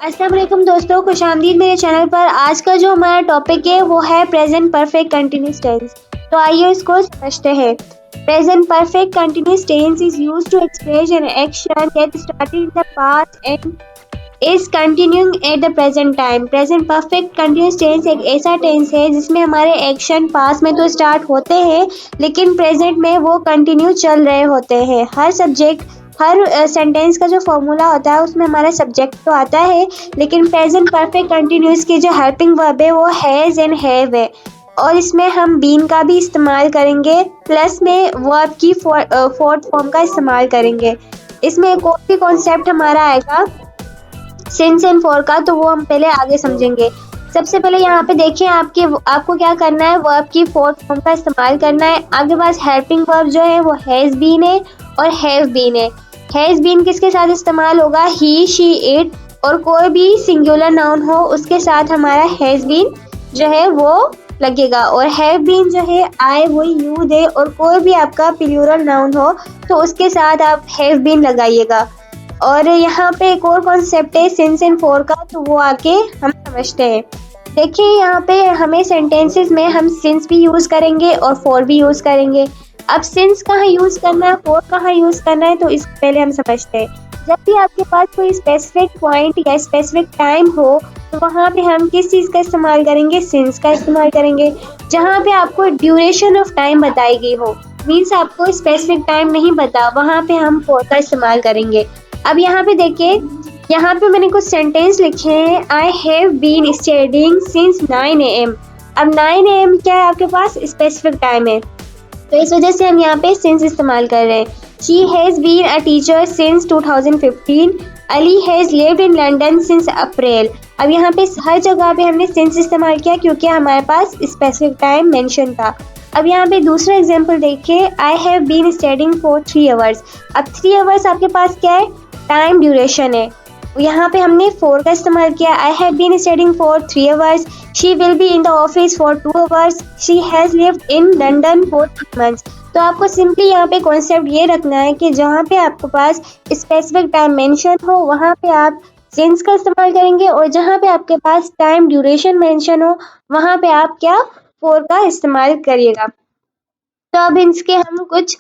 अस्सलाम वालेकुम दोस्तों, खुशामदीद मेरे चैनल पर। आज का जो हमारा टॉपिक है वो है प्रेजेंट परफेक्ट कंटिन्यूस टेंस। तो आइए इसको समझते हैं। Present perfect continuous tense is used to express an action that started in the past and is continuing at the present time. Present perfect continuous tense एक ऐसा टेंस है जिसमें हमारे एक्शन पास्ट में तो स्टार्ट होते हैं लेकिन प्रेजेंट में वो कंटिन्यू चल रहे होते हैं। हर सेंटेंस का जो फॉर्मूला होता है उसमें हमारा सब्जेक्ट तो आता है, लेकिन प्रेजेंट परफेक्ट कंटिन्यूस की जो हेल्पिंग वर्ब है वो हैज़ एंड हैव है, और इसमें हम बीन का भी इस्तेमाल करेंगे, प्लस में वर्ब की फोर्थ फॉर्म का इस्तेमाल करेंगे। इसमें एक और भी कॉन्सेप्ट हमारा आएगा सिंस एंड फॉर का, तो वो हम पहले आगे समझेंगे। सबसे पहले यहाँ पे देखिए आपको क्या करना है, वर्ब की फोर्थ फॉर्म का इस्तेमाल करना है। आपके पास हेल्पिंग वर्ब जो है वो हैज़ बीन है और हैव बीन है। हैज़ बीन किसके साथ इस्तेमाल होगा, ही शी इट, और कोई भी सिंगुलर नाउन हो उसके साथ हमारा हैज़ बीन जो है वो लगेगा। और हैव बीन जो है आई वो यू दे, और कोई भी आपका प्लूरल नाउन हो तो उसके साथ आप हैव बीन लगाइएगा। और यहाँ पे एक और कॉन्सेप्ट है सिंस एंड फॉर का, तो वो आके हम समझते हैं। देखिए यहाँ पे हमें सेंटेंसेस में हम सिंस भी यूज़ करेंगे और फॉर भी यूज़ करेंगे। अब सिंस कहाँ यूज़ करना है, फॉर कहाँ यूज़ करना है, तो इस पहले हम समझते हैं। जब भी आपके पास कोई स्पेसिफिक पॉइंट या स्पेसिफिक टाइम हो तो वहाँ पे हम किस चीज़ का इस्तेमाल करेंगे, सिंस का इस्तेमाल करेंगे। जहाँ पे आपको ड्यूरेशन ऑफ टाइम बताई गई हो, मीन्स आपको स्पेसिफिक टाइम नहीं पता, वहाँ पे हम फॉर का इस्तेमाल करेंगे। अब यहाँ पे देखिए, यहाँ पे मैंने कुछ सेंटेंस लिखे हैं। I have been studying since 9 AM। अब 9 AM क्या है, आपके पास स्पेसिफिक टाइम है, तो इस वजह से हम यहाँ पे सिंस इस्तेमाल कर रहे हैं। She has been a teacher since 2015। Ali has lived in London since April. अब यहाँ पे हर जगह पे हमने सिंस इस्तेमाल किया क्योंकि हमारे पास स्पेसिफिक टाइम मेंशन था। अब यहाँ पे दूसरा एग्जांपल देखिए, I have been studying for 3 hours. अब 3 आवर्स आपके पास क्या है, टाइम ड्यूरेशन है। यहाँ पे हमने फॉर का इस्तेमाल किया। I have been studying for 3 hours. She will be in the office for 2 hours. She has lived in London for 3 months। तो आपको सिंपली यहाँ पे कॉन्सेप्ट ये रखना है कि जहाँ पे आपके पास स्पेसिफिक टाइम मेंशन हो वहाँ पे आप सिंस का इस्तेमाल करेंगे, और जहाँ पे आपके पास टाइम ड्यूरेशन मेंशन हो वहाँ पे आप क्या, फॉर का इस्तेमाल करिएगा। तो अब इसके हम कुछ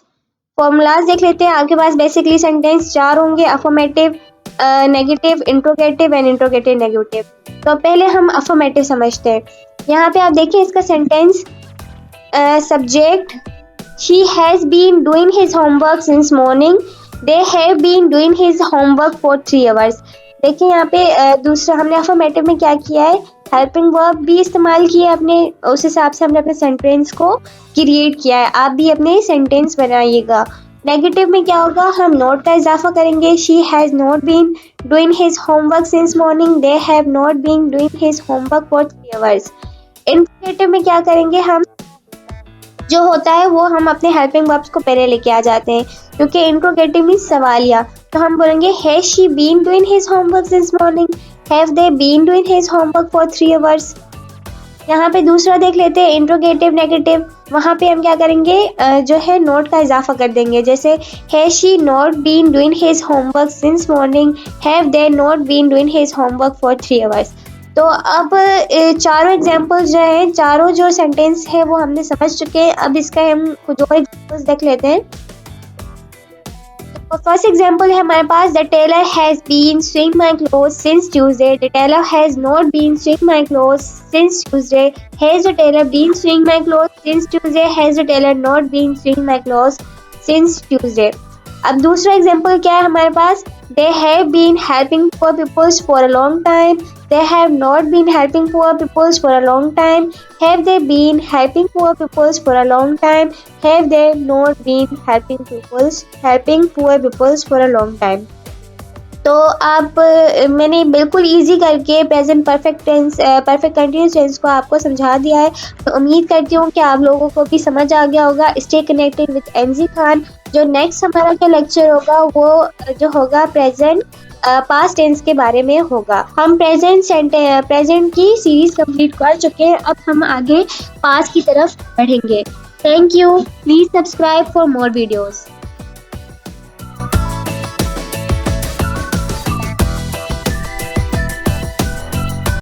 फॉर्मूलाज देख लेते हैं। आपके पास बेसिकली सेंटेंस 4 होंगे, affirmative, negative, interrogative and interrogative negative. तो पहले हम अफर्मेटिव समझते हैं। यहाँ पे आप देखिए इसका sentence, subject he has been doing his homework since morning. They have been doing his homework for 3 hours। देखिए यहाँ पे दूसरा हमने अफर्मेटिव में क्या किया है, हेल्पिंग वर्ब भी इस्तेमाल किया है, अपने उस हिसाब से हमने अपने सेंटेंस को क्रिएट किया है। आप भी अपने सेंटेंस बनाइएगा। नेगेटिव में क्या होगा, हम नॉट का इजाफा करेंगे। She has not been doing his homework since morning. They have not been doing his homework for 3 hours। Interrogative में क्या करेंगे, हम जो होता है वो हम अपने हेल्पिंग वर्ब्स को पहले लेके आ जाते हैं, क्योंकि इंट्रोगेटिव मीन्स सवालिया। तो हम बोलेंगे has she been doing his homework since morning. Have they been doing his homework for 3 hours। यहाँ पे दूसरा देख लेते हैं, इंट्रोगेटिव नेगेटिव। वहाँ पे हम क्या करेंगे, जो है नोट का इजाफा कर देंगे। जैसे has she not been doing his homework since morning. Have they not been doing his homework for 3 hours। तो अब चारों एग्जाम्पल्स जो हैं, चारों जो सेंटेंस है वो हमने समझ चुके हैं। अब इसका हम कुछ और एग्जाम्पल्स देख लेते हैं। तो फर्स्ट एग्जाम्पल है हमारे पास, the tailor has been sewing my cloth since Tuesday. The tailor has not been sewing my cloth since Tuesday. Has the tailor been sewing my cloth since Tuesday. Has the tailor not been sewing my cloth since Tuesday. अब दूसरा example क्या है हमारे पास, they have been helping poor peoples for a long time. They have not been helping poor peoples for a long time. Have they been helping poor peoples for a long time? Have they not been helping poor peoples for a long time? तो आप मैंने बिल्कुल easy करके present perfect continuous tense को आपको समझा दिया है। तो उम्मीद करती हूँ कि आप लोगों को भी समझ आ गया होगा। Stay connected with N G Khan. जो नेक्स्ट हमारा क्या लेक्चर होगा वो जो होगा प्रेजेंट पास्ट टेंस के बारे में होगा। हम प्रेजेंट की सीरीज कंप्लीट कर चुके हैं, अब हम आगे पास्ट की तरफ बढ़ेंगे। Thank you. Please subscribe for more videos.